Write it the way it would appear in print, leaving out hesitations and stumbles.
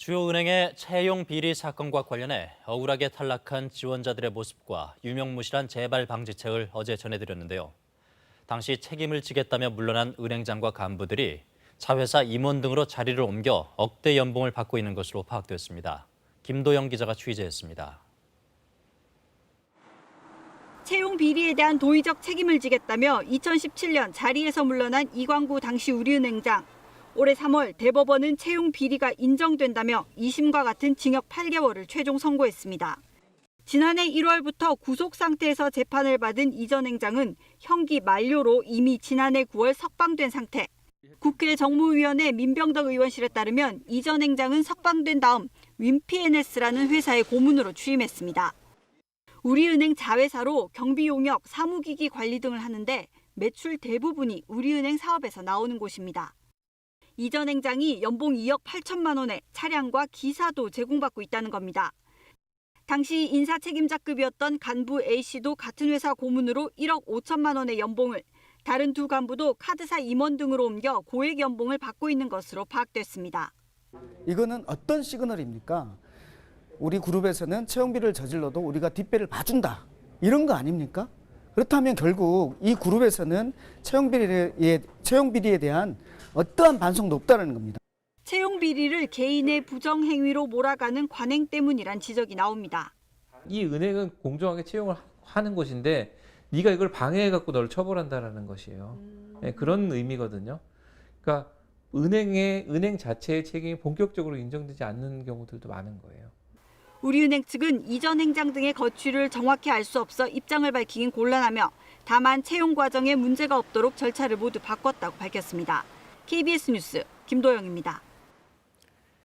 주요 은행의 채용 비리 사건과 관련해 억울하게 탈락한 지원자들의 모습과 유명무실한 재발 방지책을 어제 전해드렸는데요. 당시 책임을 지겠다며 물러난 은행장과 간부들이 자회사 임원 등으로 자리를 옮겨 억대 연봉을 받고 있는 것으로 파악됐습니다. 김도영 기자가 취재했습니다. 채용 비리에 대한 도의적 책임을 지겠다며 2017년 자리에서 물러난 이광구 당시 우리은행장. 올해 3월 대법원은 채용 비리가 인정된다며 2심과 같은 징역 8개월을 최종 선고했습니다. 지난해 1월부터 구속 상태에서 재판을 받은 이 전 행장은 형기 만료로 이미 지난해 9월 석방된 상태. 국회 정무위원회 민병덕 의원실에 따르면 이 전 행장은 석방된 다음 윈피엔에스라는 회사의 고문으로 취임했습니다. 우리은행 자회사로 경비용역, 사무기기 관리 등을 하는데 매출 대부분이 우리은행 사업에서 나오는 곳입니다. 이 전 행장이 연봉 2억 8천만 원에 차량과 기사도 제공받고 있다는 겁니다. 당시 인사 책임자급이었던 간부 A씨도 같은 회사 고문으로 1억 5천만 원의 연봉을, 다른 두 간부도 카드사 임원 등으로 옮겨 고액 연봉을 받고 있는 것으로 파악됐습니다. 이거는 어떤 시그널입니까? 우리 그룹에서는 채용비리를 저질러도 우리가 뒷배를 봐준다. 이런 거 아닙니까? 그렇다면 결국 이 그룹에서는 채용비리에 대한 어떠한 반성도 없다는 겁니다. 채용 비리를 개인의 부정행위로 몰아가는 관행 때문이란 지적이 나옵니다. 이 은행은 공정하게 채용을 하는 곳인데 네가 이걸 방해해갖고 너를 처벌한다는 것이에요. 네, 그런 의미거든요. 그러니까 은행 자체의 책임이 본격적으로 인정되지 않는 경우들도 많은 거예요. 우리은행 측은 이 전 행장 등의 거취를 정확히 알 수 없어 입장을 밝히긴 곤란하며 다만 채용 과정에 문제가 없도록 절차를 모두 바꿨다고 밝혔습니다. KBS 뉴스 김도영입니다.